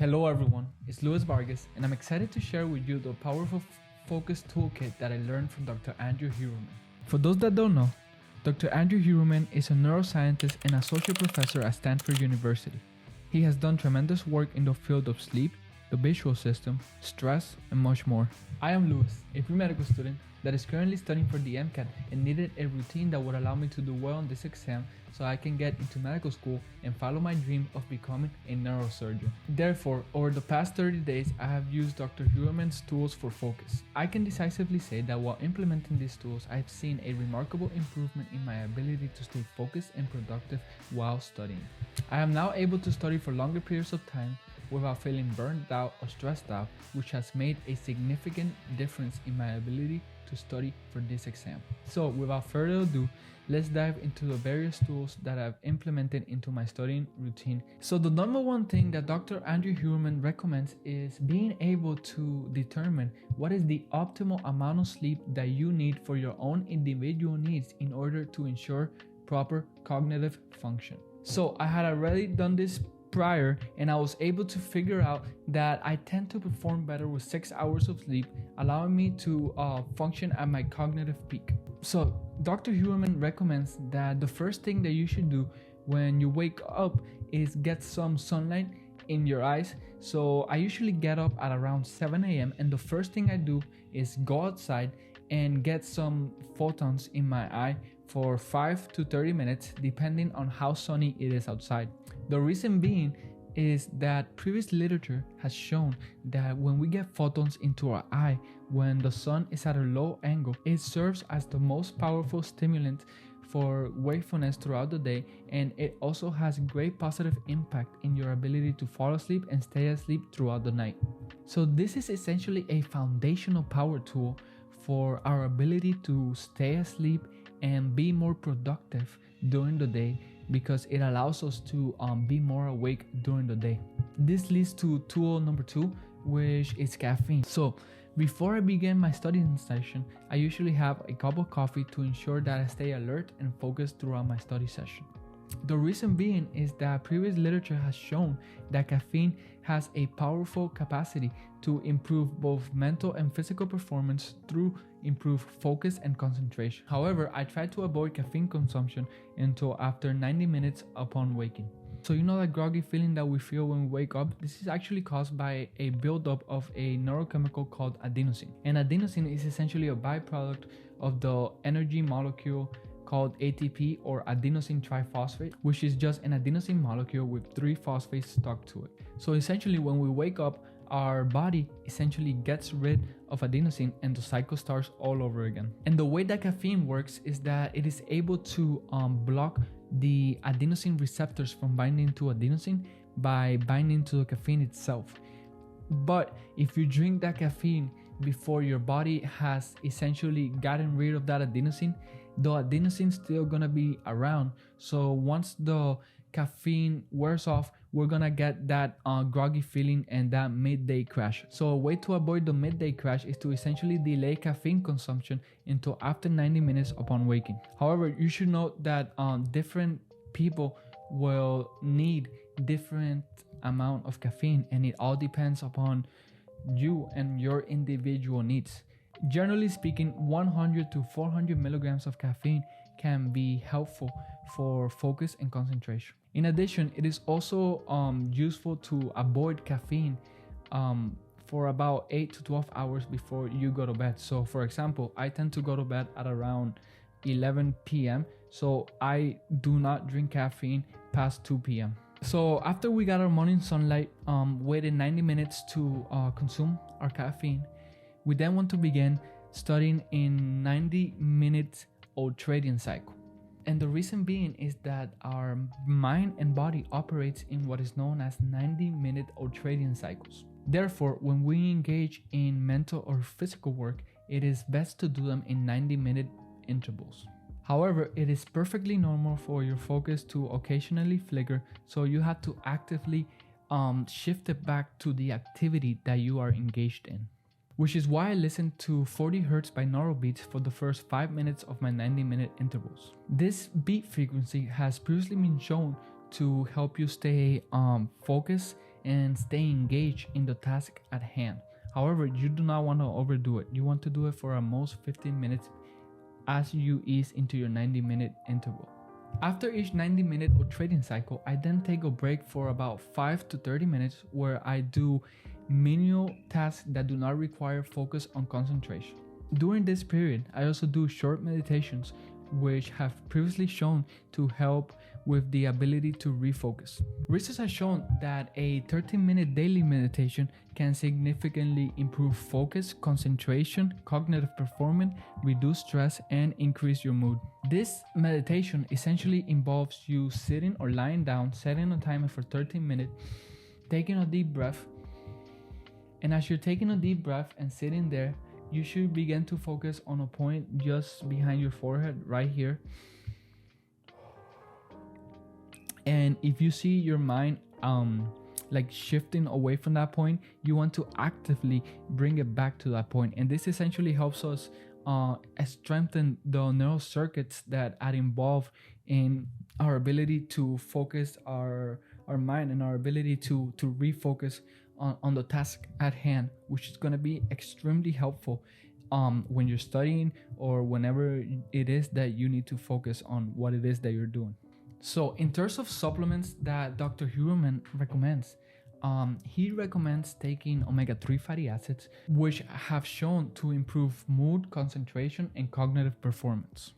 Hello everyone, it's Luis Vargas and I'm excited to share with you the powerful focus toolkit that I learned from Dr. Andrew Huberman. For those that don't know, Dr. Andrew Huberman is a neuroscientist and associate professor at Stanford University. He has done tremendous work in the field of sleep, the visual system, stress, and much more. I am Luis, a pre-medical student that is currently studying for the MCAT and needed a routine that would allow me to do well on this exam so I can get into medical school and follow my dream of becoming a neurosurgeon. Therefore, over the past 30 days, I have used Dr. Huberman's tools for focus. I can decisively say that while implementing these tools, I've seen a remarkable improvement in my ability to stay focused and productive while studying. I am now able to study for longer periods of time without feeling burned out or stressed out, which has made a significant difference in my ability to study for this exam. So without further ado, let's dive into the various tools that I've implemented into my studying routine. So the number one thing that Dr. Andrew Huberman recommends is being able to determine what is the optimal amount of sleep that you need for your own individual needs in order to ensure proper cognitive function. So I had already done this prior and I was able to figure out that I tend to perform better with 6 hours of sleep, allowing me to function at my cognitive peak. So Dr. Huberman recommends that the first thing that you should do when you wake up is get some sunlight in your eyes. So I usually get up at around 7 a.m. and the first thing I do is go outside and get some photons in my eye for 5 to 30 minutes depending on how sunny it is outside. The reason being is that previous literature has shown that when we get photons into our eye when the sun is at a low angle, it serves as the most powerful stimulant for wakefulness throughout the day, and it also has great positive impact in your ability to fall asleep and stay asleep throughout the night. So this is essentially a foundational power tool for our ability to stay asleep and be more productive during the day, because it allows us to be more awake during the day. This leads to tool number 2, which is caffeine. So before I begin my studying session, I usually have a cup of coffee to ensure that I stay alert and focused throughout my study session. The reason being is that previous literature has shown that caffeine has a powerful capacity to improve both mental and physical performance through improved focus and concentration. However, I try to avoid caffeine consumption until after 90 minutes upon waking. So you know that groggy feeling that we feel when we wake up? This is actually caused by a buildup of a neurochemical called adenosine. And adenosine is essentially a byproduct of the energy molecule called ATP, or adenosine triphosphate, which is just an adenosine molecule with 3 phosphates stuck to it. So essentially when we wake up, our body essentially gets rid of adenosine and the cycle starts all over again. And the way that caffeine works is that it is able to block the adenosine receptors from binding to adenosine by binding to the caffeine itself. But if you drink that caffeine before your body has essentially gotten rid of that adenosine, the adenosine still gonna be around. So once the caffeine wears off, we're gonna get that groggy feeling and that midday crash. So a way to avoid the midday crash is to essentially delay caffeine consumption until after 90 minutes upon waking. However, you should note that different people will need different amount of caffeine, and it all depends upon you and your individual needs. Generally speaking, 100 to 400 milligrams of caffeine can be helpful for focus and concentration. In addition, it is also useful to avoid caffeine for about 8 to 12 hours before you go to bed. So for example, I tend to go to bed at around 11 p.m. So I do not drink caffeine past 2 p.m. So after we got our morning sunlight, waited 90 minutes to consume our caffeine, we then want to begin studying in 90-minute ultradian cycle. And the reason being is that our mind and body operates in what is known as 90-minute ultradian cycles. Therefore, when we engage in mental or physical work, it is best to do them in 90-minute intervals. However, it is perfectly normal for your focus to occasionally flicker, so you have to actively shift it back to the activity that you are engaged in. Which is why I listen to 40 Hz binaural beats for the first 5 minutes of my 90-minute intervals. This beat frequency has previously been shown to help you stay focused and stay engaged in the task at hand. However, you do not want to overdo it. You want to do it for at most 15 minutes as you ease into your 90-minute interval. After each 90-minute or trading cycle, I then take a break for about 5 to 30 minutes where I do menial tasks that do not require focus on concentration. During this period, I also do short meditations, which have previously shown to help with the ability to refocus. Research has shown that a 13-minute daily meditation can significantly improve focus, concentration, cognitive performance, reduce stress, and increase your mood. This meditation essentially involves you sitting or lying down, setting a timer for 13 minutes, taking a deep breath, and as you're taking a deep breath and sitting there, you should begin to focus on a point just behind your forehead, right here. And if you see your mind like shifting away from that point, you want to actively bring it back to that point. And this essentially helps us strengthen the neural circuits that are involved in our ability to focus our mind and our ability to refocus on the task at hand, which is going to be extremely helpful when you're studying or whenever it is that you need to focus on what it is that you're doing. So in terms of supplements that Dr. Huberman recommends, he recommends taking omega-3 fatty acids, which have shown to improve mood, concentration, and cognitive performance.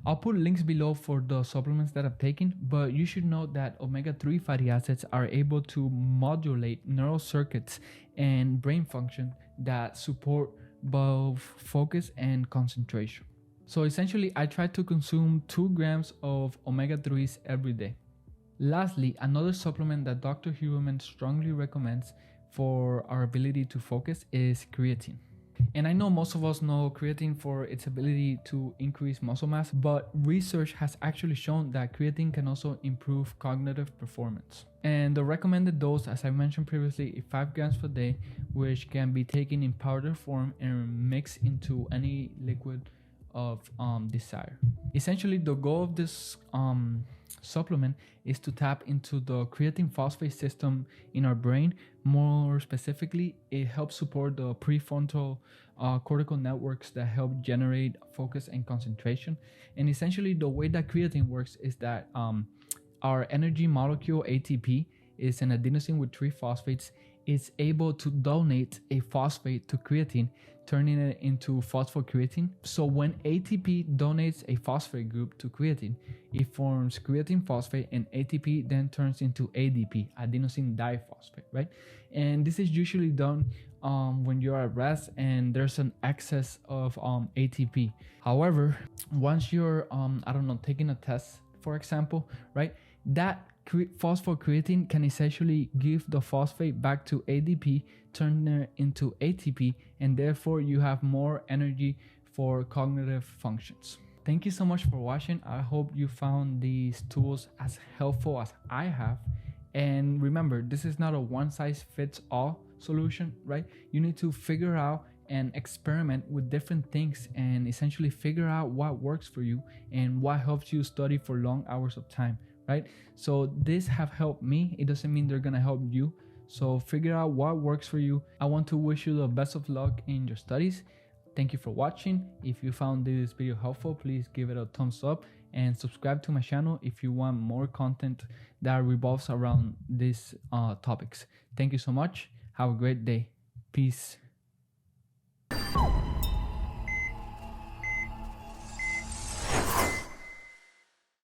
I'll put links below for the supplements that I've taken, but you should know that omega-3 fatty acids are able to modulate neural circuits and brain function that support both focus and concentration. So essentially, I try to consume 2 grams of omega-3s every day. Lastly, another supplement that Dr. Huberman strongly recommends for our ability to focus is creatine. And I know most of us know creatine for its ability to increase muscle mass, but research has actually shown that creatine can also improve cognitive performance. And the recommended dose, as I mentioned previously, is 5 grams per day, which can be taken in powder form and mixed into any liquid of desire. Essentially, the goal of this supplement is to tap into the creatine phosphate system in our brain. More specifically, it helps support the prefrontal cortical networks that help generate focus and concentration. And essentially, the way that creatine works is that our energy molecule ATP is an adenosine with 3 phosphates. It's able to donate a phosphate to creatine, turning it into phosphocreatine. So when ATP donates a phosphate group to creatine, it forms creatine phosphate, and ATP then turns into ADP, adenosine diphosphate, right? And this is usually done when you're at rest and there's an excess of ATP. However, once you're, taking a test, for example, right, that phosphocreatine can essentially give the phosphate back to ADP, turn it into ATP, and therefore you have more energy for cognitive functions. Thank you so much for watching. I hope you found these tools as helpful as I have. And remember, this is not a one-size-fits-all solution, right? You need to figure out and experiment with different things and essentially figure out what works for you and what helps you study for long hours of time, right? So this have helped me. It doesn't mean they're gonna help you. So figure out what works for you. I want to wish you the best of luck in your studies. Thank you for watching. If you found this video helpful, please give it a thumbs up and subscribe to my channel if you want more content that revolves around these topics. Thank you so much. Have a great day. Peace.